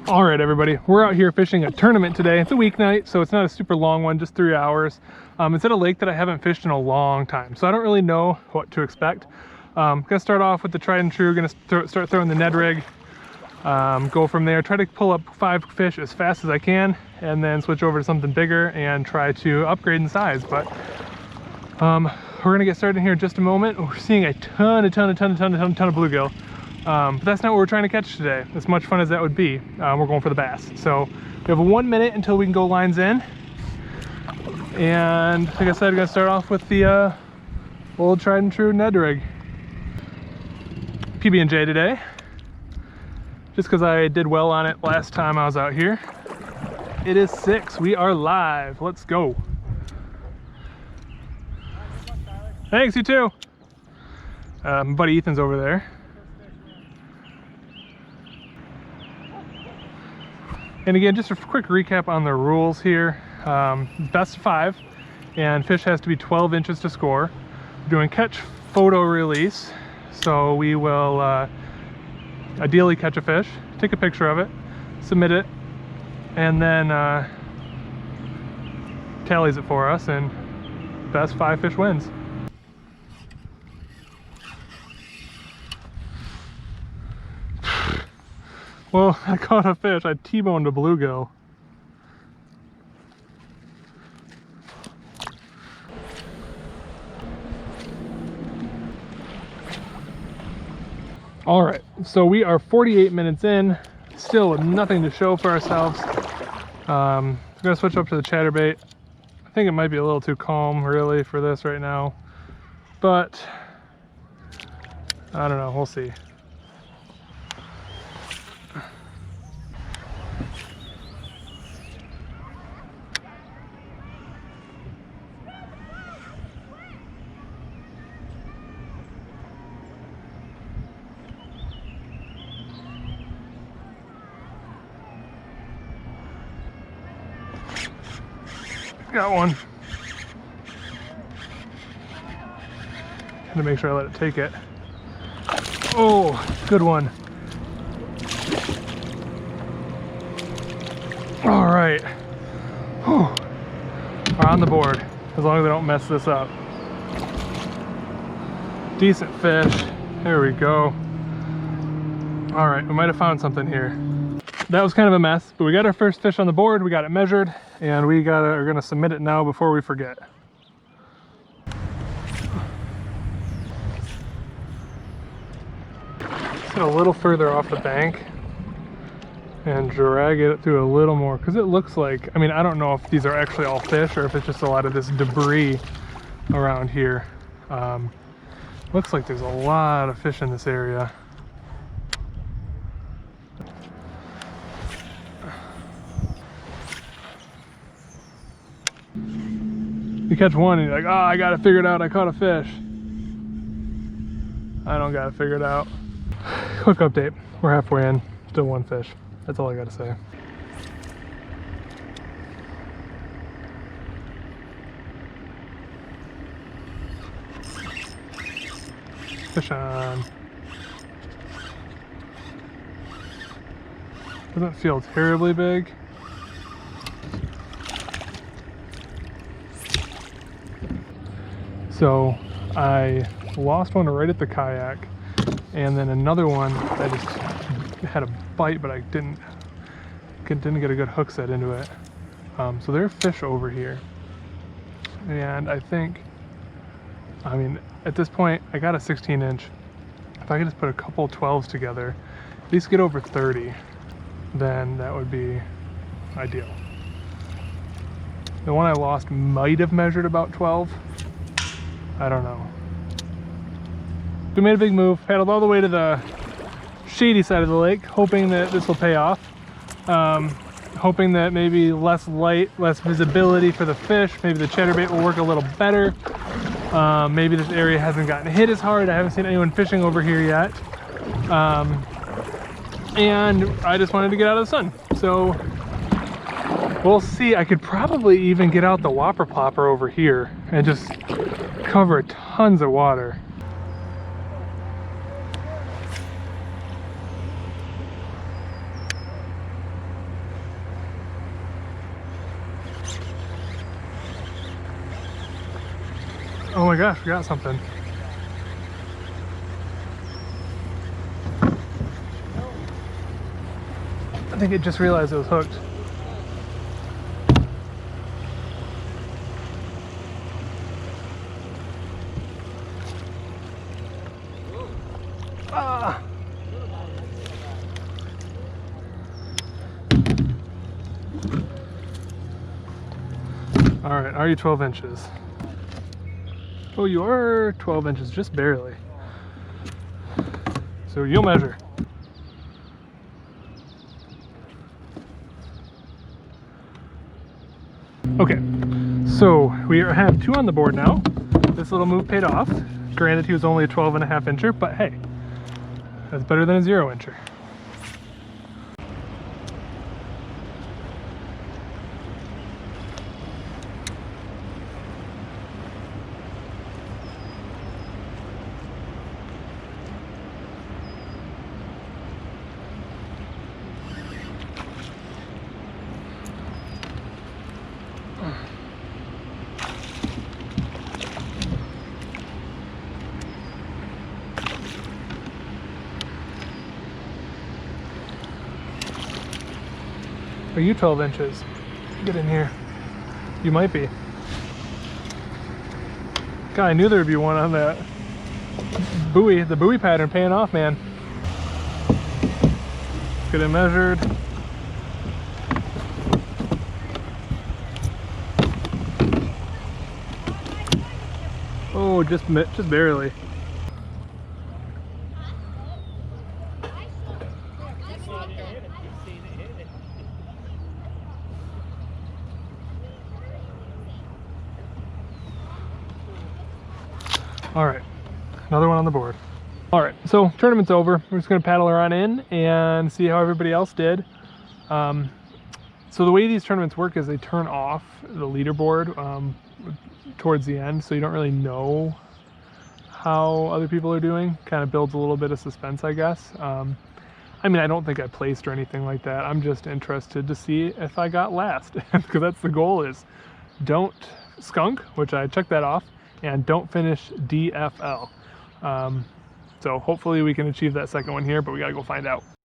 All right, everybody, we're out here fishing a tournament today. It's a weeknight, so it's not a super long one, just 3 hours. It's at a lake that I haven't fished in a long time, so I don't really know what to expect. Gonna start off with the tried and true, gonna start throwing the Ned rig, go from there, try to pull up 5 fish as fast as I can, and then switch over to something bigger and try to upgrade in size. But we're gonna get started in here in just a moment. We're seeing a ton of bluegill. But that's not what we're trying to catch today. As much fun as that would be, we're going for the bass. So we have 1 minute until we can go lines in. And like I said, I'm gonna start off with the old tried and true Ned rig. PB&J today, just because I did well on it last time I was out here. It is 6, we are live, let's go. Thanks, you too. My buddy Ethan's over there. And again, just a quick recap on the rules here. Best of 5, and fish has to be 12 inches to score. We're doing catch, photo, release. So we will ideally catch a fish, take a picture of it, submit it, and then tallies it for us, and best 5 fish wins. Well, I caught a fish. I T-boned a bluegill. All right, so we are 48 minutes in, still with nothing to show for ourselves. I'm gonna switch up to the chatterbait. I think it might be a little too calm, really, for this right now, but I don't know. We'll see. Got one. Gotta make sure I let it take it. Oh, good one. All right. Whew. We're on the board, as long as I don't mess this up. Decent fish. There we go. All right, we might have found something here. That was kind of a mess, but we got our first fish on the board, we got it measured, and are gonna submit it now before we forget. Let's get a little further off the bank and drag it through a little more, because it looks like, I mean, I don't know if these are actually all fish or if it's just a lot of this debris around here. Looks like there's a lot of fish in this area. You catch one and you're like, oh, I got it figured out, I caught a fish. I don't got it figured out. Quick update, we're halfway in, still 1 fish. That's all I gotta say. Fish on. Doesn't feel terribly big. So I lost one right at the kayak, and then another one I just had a bite, but I didn't get a good hook set into it. So there are fish over here, and I think, I mean, at this point I got a 16-inch. If I could just put a couple 12s together, at least get over 30, then that would be ideal. The one I lost might have measured about 12. I don't know. We made a big move, paddled all the way to the shady side of the lake, hoping that this will pay off. Hoping that maybe less light, less visibility for the fish, maybe the chatterbait will work a little better. Maybe this area hasn't gotten hit as hard. I haven't seen anyone fishing over here yet. And I just wanted to get out of the sun. So we'll see. I could probably even get out the whopper plopper over here and just cover tons of water. Oh my gosh, we got something. I think it just realized it was hooked. Ah! All right, are you 12 inches? Oh, you are 12 inches, just barely. So you'll measure. Okay, so we have 2 on the board now. This little move paid off. Granted, he was only a 12.5 incher, but hey, that's better than a 0 incher. Are you 12 inches? Get in here. You might be. God, I knew there would be one on that buoy. The buoy pattern paying off, man. Get it measured. Oh, just barely. All right, another one on the board. All right, so tournament's over. We're just gonna paddle her on in and see how everybody else did. So the way these tournaments work is they turn off the leaderboard towards the end, so you don't really know how other people are doing. Kind of builds a little bit of suspense, I guess. I mean, I don't think I placed or anything like that. I'm just interested to see if I got last, because that's the goal, is don't skunk, which I checked that off, and don't finish DFL. So hopefully we can achieve that second one here, but we gotta go find out.